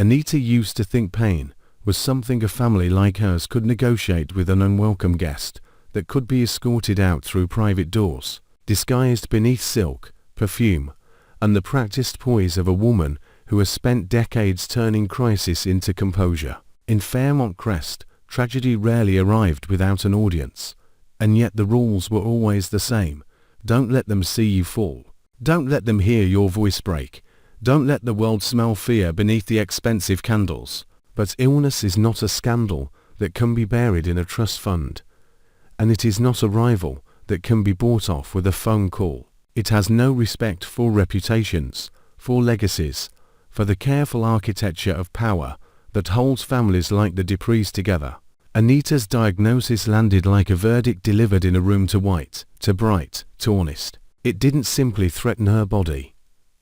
Anita used to think pain was something a family like hers could negotiate with an unwelcome guest that could be escorted out through private doors, disguised beneath silk, perfume, and the practiced poise of a woman who has spent decades turning crisis into composure. In Fairmont Crest, tragedy rarely arrived without an audience, and yet the rules were always the same. Don't let them see you fall. Don't let them hear your voice break. Don't let the world smell fear beneath the expensive candles. But illness is not a scandal that can be buried in a trust fund. And it is not a rival that can be bought off with a phone call. It has no respect for reputations, for legacies, for the careful architecture of power that holds families like the Duprees together. Anita's diagnosis landed like a verdict delivered in a room to white, to bright, to honest. It didn't simply threaten her body.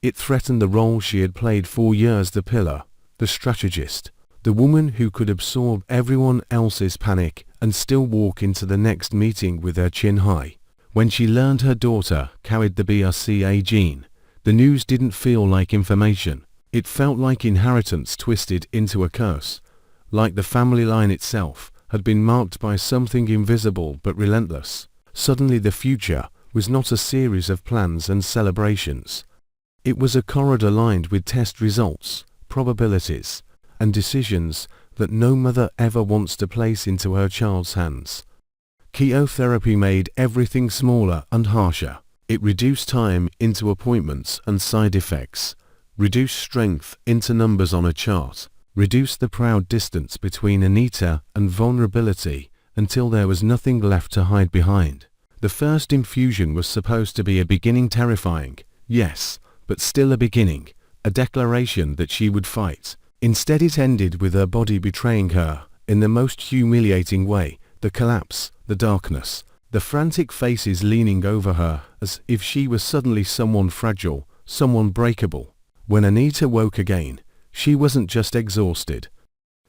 It threatened the role she had played for years, the pillar, the strategist, the woman who could absorb everyone else's panic and still walk into the next meeting with her chin high. When she learned her daughter carried the BRCA gene, the news didn't feel like information. It felt like inheritance twisted into a curse, like the family line itself had been marked by something invisible but relentless. Suddenly the future was not a series of plans and celebrations. It was a corridor lined with test results, probabilities, and decisions that no mother ever wants to place into her child's hands. Chemotherapy made everything smaller and harsher. It reduced time into appointments and side effects, reduced strength into numbers on a chart, reduced the proud distance between Anita and vulnerability until there was nothing left to hide behind. The first infusion was supposed to be a beginning, terrifying, yes, but still a beginning, a declaration that she would fight. Instead it ended with her body betraying her, in the most humiliating way, the collapse, the darkness, the frantic faces leaning over her as if she was suddenly someone fragile, someone breakable. When Anita woke again, she wasn't just exhausted.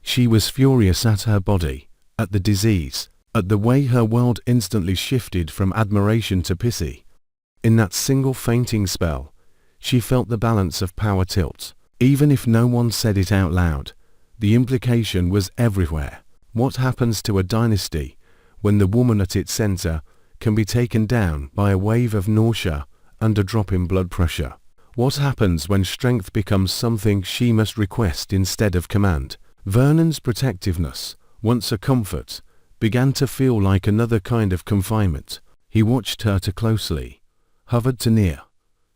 She was furious at her body, at the disease, at the way her world instantly shifted from admiration to pity. In that single fainting spell, she felt the balance of power tilt. Even if no one said it out loud, the implication was everywhere. What happens to a dynasty when the woman at its center can be taken down by a wave of nausea and a drop in blood pressure? What happens when strength becomes something she must request instead of command? Vernon's protectiveness, once a comfort, began to feel like another kind of confinement. He watched her too closely, hovered too near,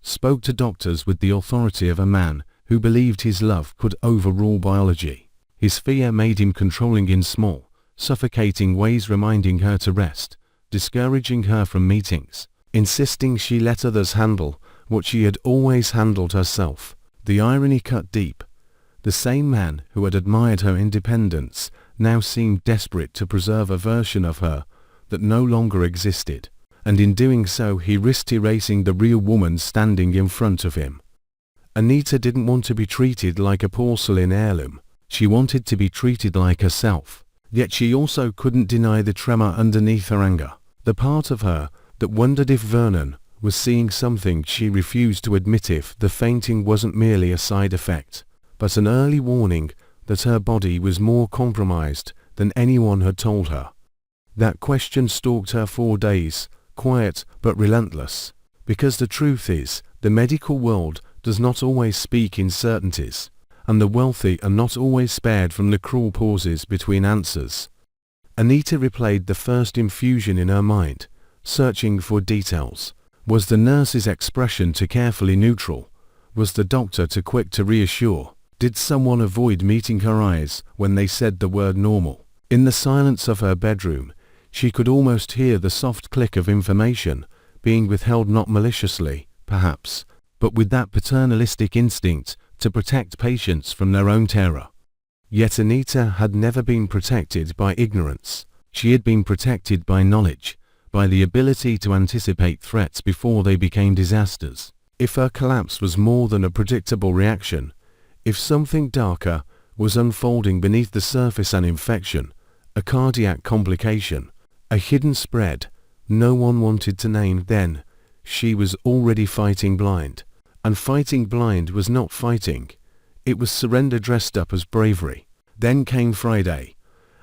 spoke to doctors with the authority of a man who believed his love could overrule biology. His fear made him controlling in small, suffocating ways, reminding her to rest, discouraging her from meetings, insisting she let others handle what she had always handled herself. The irony cut deep. The same man who had admired her independence now seemed desperate to preserve a version of her that no longer existed, and in doing so he risked erasing the real woman standing in front of him. Anita didn't want to be treated like a porcelain heirloom. She wanted to be treated like herself. Yet she also couldn't deny the tremor underneath her anger, the part of her that wondered if Vernon was seeing something she refused to admit, if the fainting wasn't merely a side effect, but an early warning that her body was more compromised than anyone had told her. That question stalked her for days, quiet but relentless, because the truth is, the medical world does not always speak in certainties, and the wealthy are not always spared from the cruel pauses between answers. Anita replayed the first infusion in her mind, searching for details. Was the nurse's expression too carefully neutral? Was the doctor too quick to reassure? Did someone avoid meeting her eyes when they said the word normal? In the silence of her bedroom, she could almost hear the soft click of information being withheld, not maliciously, perhaps, but with that paternalistic instinct to protect patients from their own terror. Yet Anita had never been protected by ignorance. She had been protected by knowledge, by the ability to anticipate threats before they became disasters. If her collapse was more than a predictable reaction, if something darker was unfolding beneath the surface, an infection, a cardiac complication, a hidden spread no one wanted to name, then she was already fighting blind. And fighting blind was not fighting. It was surrender dressed up as bravery. Then came Friday,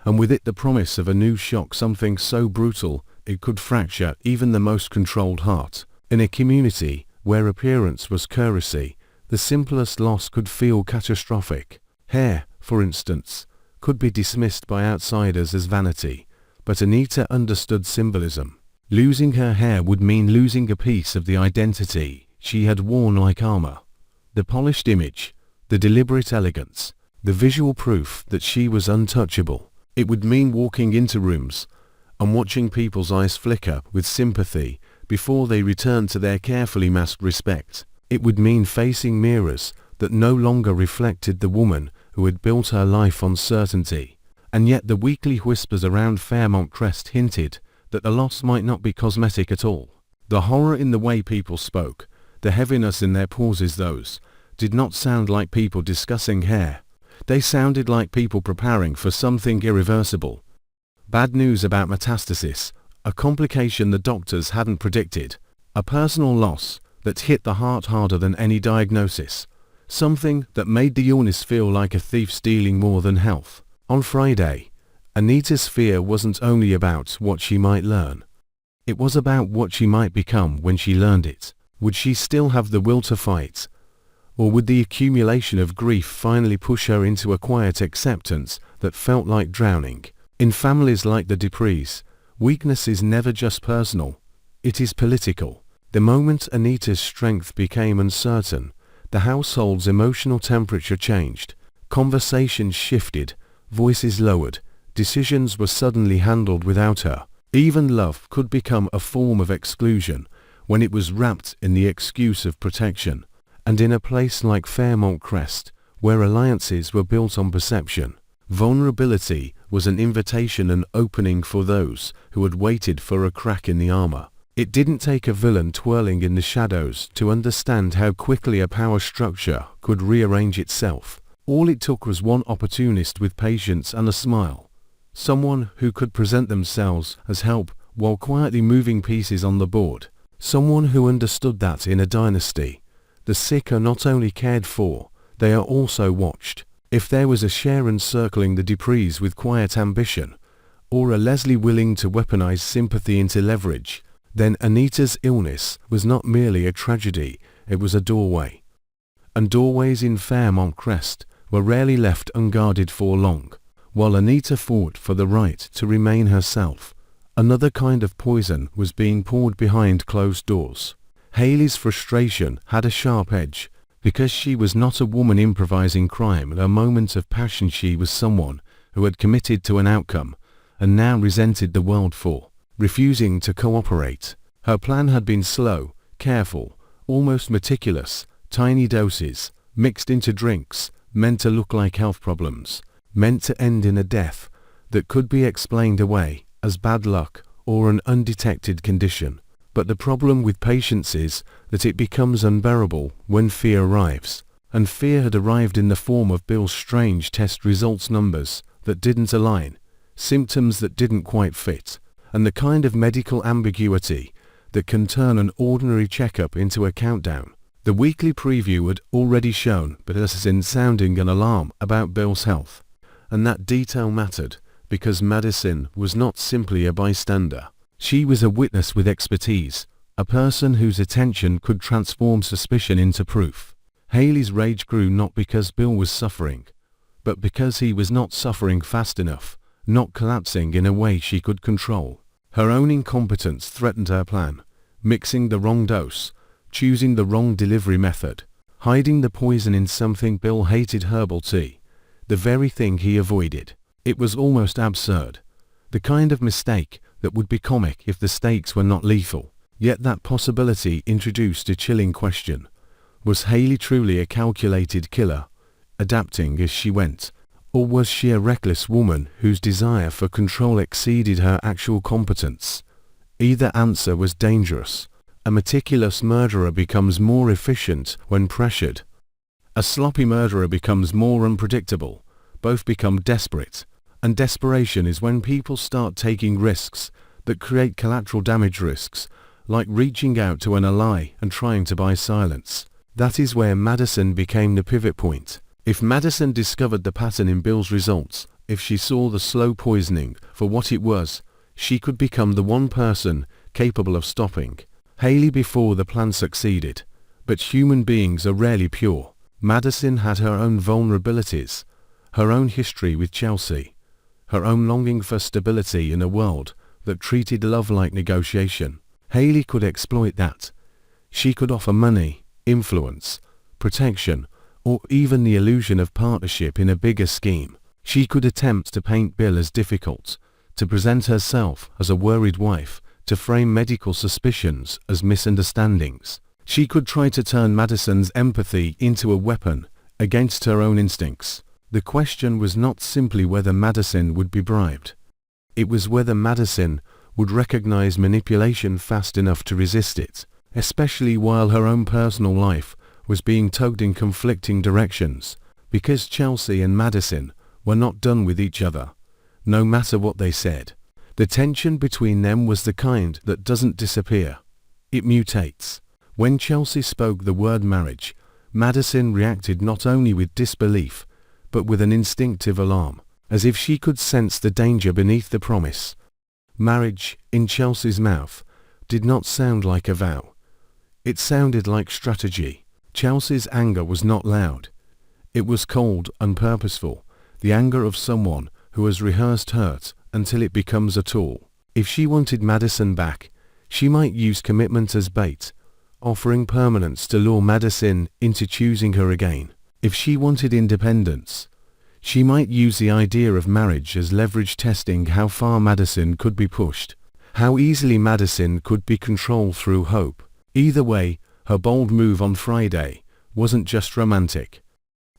and with it the promise of a new shock, something so brutal it could fracture even the most controlled heart. In a community where appearance was currency, the simplest loss could feel catastrophic. Hair, for instance, could be dismissed by outsiders as vanity, but Anita understood symbolism. Losing her hair would mean losing a piece of the identity she had worn like armor. The polished image, the deliberate elegance, the visual proof that she was untouchable. It would mean walking into rooms and watching people's eyes flicker with sympathy before they returned to their carefully masked respect. It would mean facing mirrors that no longer reflected the woman who had built her life on certainty. And yet the weekly whispers around Fairmont Crest hinted that the loss might not be cosmetic at all. The horror in the way people spoke, the heaviness in their pauses, those did not sound like people discussing hair. They sounded like people preparing for something irreversible. Bad news about metastasis, a complication the doctors hadn't predicted, a personal loss that hit the heart harder than any diagnosis, something that made the illness feel like a thief stealing more than health. On Friday, Anita's fear wasn't only about what she might learn. It was about what she might become when she learned it. Would she still have the will to fight? Or would the accumulation of grief finally push her into a quiet acceptance that felt like drowning? In families like the Duprees, weakness is never just personal, it is political. The moment Anita's strength became uncertain, the household's emotional temperature changed. Conversations shifted, voices lowered, decisions were suddenly handled without her. Even love could become a form of exclusion when it was wrapped in the excuse of protection. And in a place like Fairmont Crest, where alliances were built on perception, vulnerability was an invitation, an opening for those who had waited for a crack in the armor. It didn't take a villain twirling in the shadows to understand how quickly a power structure could rearrange itself. All it took was one opportunist with patience and a smile. Someone who could present themselves as help while quietly moving pieces on the board. Someone who understood that in a dynasty, the sick are not only cared for, they are also watched. If there was a Sharon circling the Duprees with quiet ambition, or a Leslie willing to weaponize sympathy into leverage, then Anita's illness was not merely a tragedy, it was a doorway. And doorways in Fairmont Crest were rarely left unguarded for long. While Anita fought for the right to remain herself, another kind of poison was being poured behind closed doors. Hayley's frustration had a sharp edge. Because she was not a woman improvising crime at a moment of passion, she was someone who had committed to an outcome and now resented the world for refusing to cooperate. Her plan had been slow, careful, almost meticulous, tiny doses, mixed into drinks, meant to look like health problems, meant to end in a death that could be explained away as bad luck or an undetected condition. But the problem with patience is that it becomes unbearable when fear arrives. And fear had arrived in the form of Bill's strange test results numbers that didn't align, symptoms that didn't quite fit, and the kind of medical ambiguity that can turn an ordinary checkup into a countdown. The weekly preview had already shown Madison sounding an alarm about Bill's health. And that detail mattered, because Madison was not simply a bystander. She was a witness with expertise, a person whose attention could transform suspicion into proof. Hayley's rage grew not because Bill was suffering, but because he was not suffering fast enough, not collapsing in a way she could control. Her own incompetence threatened her plan, mixing the wrong dose, choosing the wrong delivery method, hiding the poison in something Bill hated, herbal tea, the very thing he avoided. It was almost absurd, the kind of mistake that would be comic if the stakes were not lethal. Yet that possibility introduced a chilling question. Was Hayley truly a calculated killer, adapting as she went? Or was she a reckless woman whose desire for control exceeded her actual competence? Either answer was dangerous. A meticulous murderer becomes more efficient when pressured. A sloppy murderer becomes more unpredictable. Both become desperate. And desperation is when people start taking risks that create collateral damage, risks like reaching out to an ally and trying to buy silence. That is where Madison became the pivot point. If Madison discovered the pattern in Bill's results, if she saw the slow poisoning for what it was, she could become the one person capable of stopping Haley before the plan succeeded. But human beings are rarely pure. Madison had her own vulnerabilities, her own history with Chelsea, her own longing for stability in a world that treated love like negotiation. Haley could exploit that. She could offer money, influence, protection, or even the illusion of partnership in a bigger scheme. She could attempt to paint Bill as difficult, to present herself as a worried wife, to frame medical suspicions as misunderstandings. She could try to turn Madison's empathy into a weapon against her own instincts. The question was not simply whether Madison would be bribed. It was whether Madison would recognize manipulation fast enough to resist it, especially while her own personal life was being tugged in conflicting directions, because Chelsea and Madison were not done with each other, no matter what they said. The tension between them was the kind that doesn't disappear. It mutates. When Chelsea spoke the word marriage, Madison reacted not only with disbelief, but with an instinctive alarm, as if she could sense the danger beneath the promise. Marriage, in Chelsea's mouth, did not sound like a vow. It sounded like strategy. Chelsea's anger was not loud. It was cold and purposeful, the anger of someone who has rehearsed hurt until it becomes a tool. If she wanted Madison back, she might use commitment as bait, offering permanence to lure Madison into choosing her again. If she wanted independence, she might use the idea of marriage as leverage, testing how far Madison could be pushed, how easily Madison could be controlled through hope. Either way, her bold move on Friday wasn't just romantic.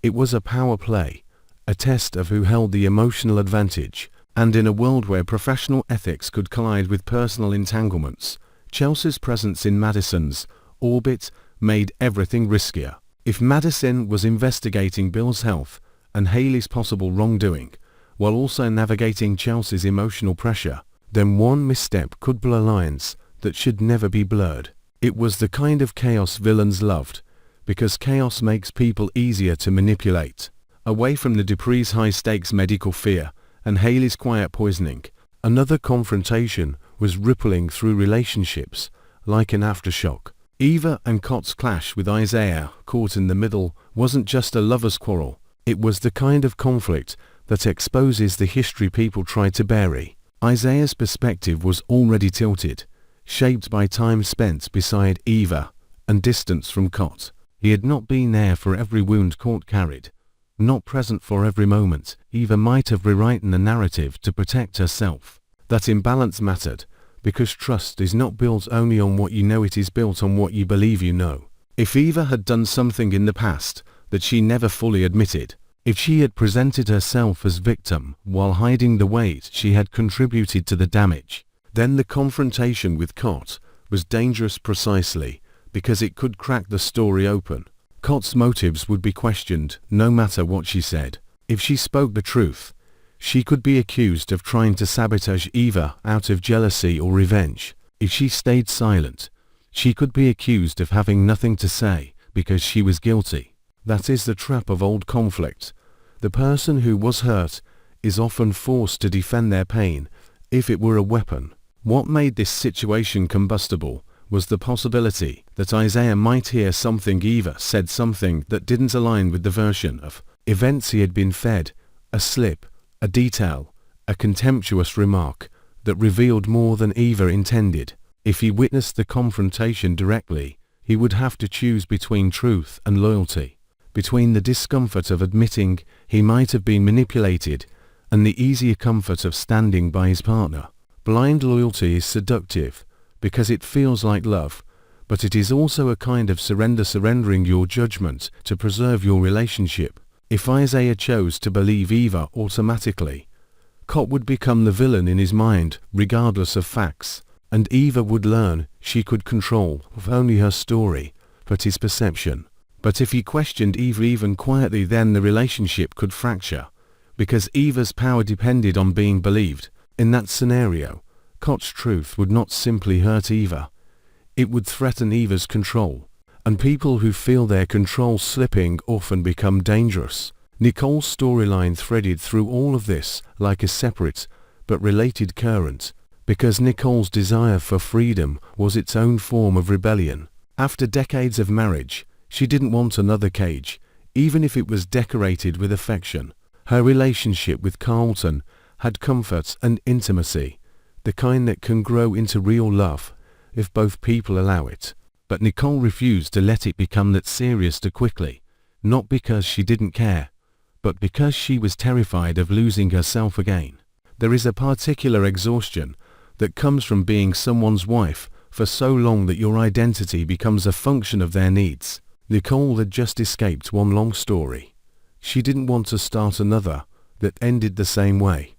It was a power play, a test of who held the emotional advantage, and in a world where professional ethics could collide with personal entanglements, Chelsea's presence in Madison's orbit made everything riskier. If Madison was investigating Bill's health and Haley's possible wrongdoing, while also navigating Chelsea's emotional pressure, then one misstep could blur lines that should never be blurred. It was the kind of chaos villains loved, because chaos makes people easier to manipulate. Away from the Dupree's high-stakes medical fear and Haley's quiet poisoning, another confrontation was rippling through relationships like an aftershock. Eva and Cott's clash with Isaiah, caught in the middle, wasn't just a lover's quarrel. It was the kind of conflict that exposes the history people try to bury. Isaiah's perspective was already tilted, shaped by time spent beside Eva and distance from Cott. He had not been there for every wound Cott carried, not present for every moment. Eva might have rewritten the narrative to protect herself. That imbalance mattered, because trust is not built only on what you know, it is built on what you believe you know. If Eva had done something in the past that she never fully admitted, if she had presented herself as victim while hiding the weight she had contributed to the damage, then the confrontation with Cott was dangerous precisely because it could crack the story open. Cott's motives would be questioned no matter what she said. If she spoke the truth, she could be accused of trying to sabotage Eva out of jealousy or revenge. If she stayed silent, she could be accused of having nothing to say because she was guilty. That is the trap of old conflict. The person who was hurt is often forced to defend their pain if it were a weapon. What made this situation combustible was the possibility that Isaiah might hear something Eva said, something that didn't align with the version of events he had been fed, a slip, a detail, a contemptuous remark that revealed more than Eva intended. If he witnessed the confrontation directly, he would have to choose between truth and loyalty, between the discomfort of admitting he might have been manipulated and the easier comfort of standing by his partner. Blind loyalty is seductive because it feels like love, but it is also a kind of surrendering your judgment to preserve your relationship. If Isaiah chose to believe Eva automatically, Cott would become the villain in his mind regardless of facts, and Eva would learn she could control not only her story, but his perception. But if he questioned Eva even quietly, then the relationship could fracture, because Eva's power depended on being believed. In that scenario, Cott's truth would not simply hurt Eva, it would threaten Eva's control. And people who feel their control slipping often become dangerous. Nicole's storyline threaded through all of this like a separate but related current, because Nicole's desire for freedom was its own form of rebellion. After decades of marriage, she didn't want another cage, even if it was decorated with affection. Her relationship with Carlton had comfort and intimacy, the kind that can grow into real love if both people allow it. But Nicole refused to let it become that serious too quickly, not because she didn't care, but because she was terrified of losing herself again. There is a particular exhaustion that comes from being someone's wife for so long that your identity becomes a function of their needs. Nicole had just escaped one long story. She didn't want to start another that ended the same way.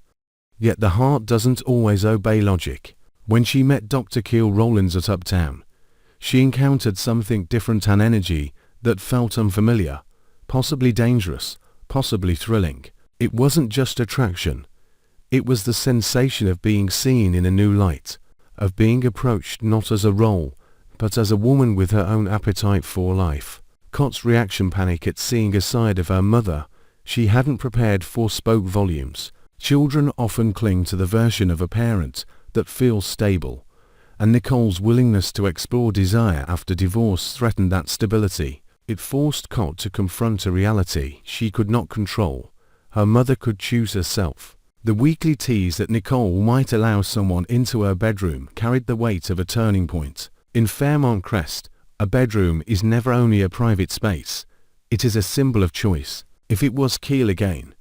Yet the heart doesn't always obey logic. When she met Dr. Keel Rollins at Uptown, she encountered something different, an energy that felt unfamiliar, possibly dangerous, possibly thrilling. It wasn't just attraction. It was the sensation of being seen in a new light, of being approached not as a role, but as a woman with her own appetite for life. Cott's reaction, panic at seeing a side of her mother she hadn't prepared for, spoke volumes. Children often cling to the version of a parent that feels stable, and Nicole's willingness to explore desire after divorce threatened that stability. It forced Cott to confront a reality she could not control. Her mother could choose herself. The weekly tease that Nicole might allow someone into her bedroom carried the weight of a turning point. In Fairmont Crest, a bedroom is never only a private space, it is a symbol of choice. If it was Keel again,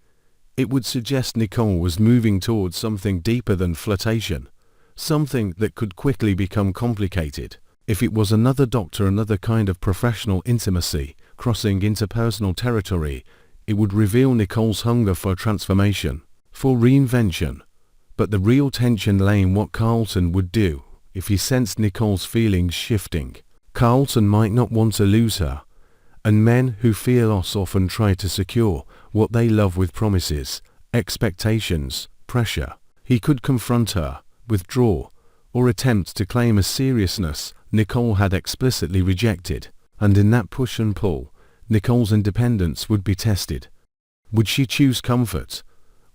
it would suggest Nicole was moving towards something deeper than flirtation, something that could quickly become complicated. If it was another doctor, another kind of professional intimacy, crossing interpersonal territory, it would reveal Nicole's hunger for transformation, for reinvention. But the real tension lay in what Carlton would do if he sensed Nicole's feelings shifting. Carlton might not want to lose her, and men who fear loss often try to secure what they love with promises, expectations, pressure. He could confront her, withdraw, or attempt to claim a seriousness Nicole had explicitly rejected, and in that push and pull, Nicole's independence would be tested. Would she choose comfort?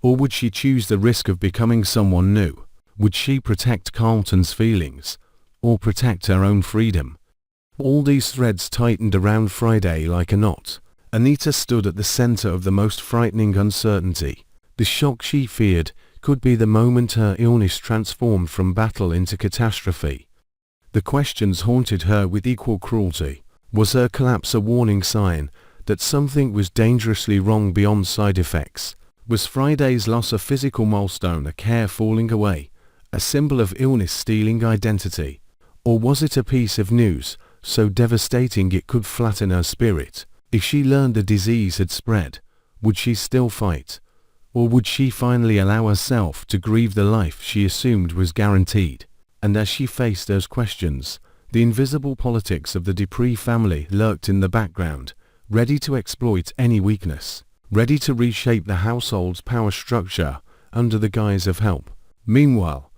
Or would she choose the risk of becoming someone new? Would she protect Carlton's feelings, or protect her own freedom? All these threads tightened around Friday like a knot. Anita stood at the center of the most frightening uncertainty. The shock she feared could be the moment her illness transformed from battle into catastrophe. The questions haunted her with equal cruelty. Was her collapse a warning sign that something was dangerously wrong beyond side effects? Was Friday's loss a physical milestone, a care falling away, a symbol of illness stealing identity? Or was it a piece of news so devastating it could flatten her spirit? If she learned the disease had spread, would she still fight? Or would she finally allow herself to grieve the life she assumed was guaranteed? And as she faced those questions, the invisible politics of the Dupree family lurked in the background, ready to exploit any weakness, ready to reshape the household's power structure under the guise of help. Meanwhile,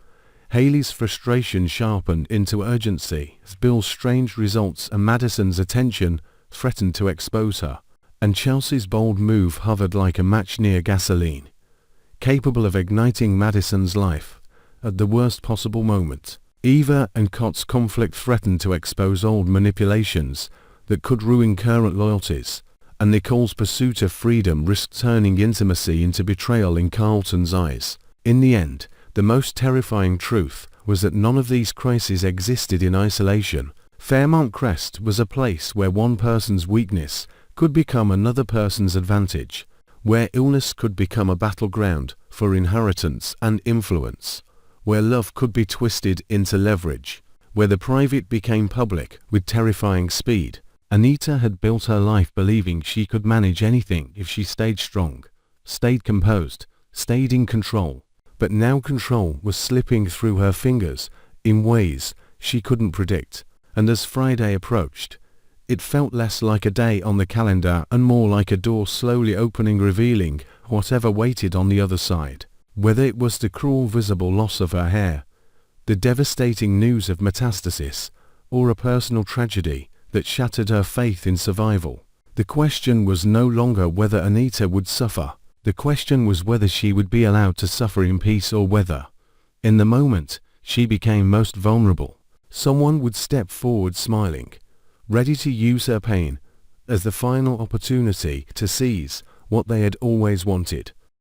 Haley's frustration sharpened into urgency as Bill's strange results and Madison's attention threatened to expose her, and Chelsea's bold move hovered like a match near gasoline, capable of igniting Madison's life at the worst possible moment. Eva and Cott's conflict threatened to expose old manipulations that could ruin current loyalties, and Nicole's pursuit of freedom risked turning intimacy into betrayal in Carlton's eyes. In the end, the most terrifying truth was that none of these crises existed in isolation. Fairmont Crest was a place where one person's weakness could become another person's advantage, where illness could become a battleground for inheritance and influence, where love could be twisted into leverage, where the private became public with terrifying speed. Anita had built her life believing she could manage anything if she stayed strong, stayed composed, stayed in control. But now control was slipping through her fingers in ways she couldn't predict. And as Friday approached, it felt less like a day on the calendar and more like a door slowly opening, revealing whatever waited on the other side. Whether it was the cruel visible loss of her hair, the devastating news of metastasis, or a personal tragedy that shattered her faith in survival. The question was no longer whether Anita would suffer. The question was whether she would be allowed to suffer in peace, or whether, in the moment she became most vulnerable, someone would step forward smiling, ready to use her pain as the final opportunity to seize what they had always wanted.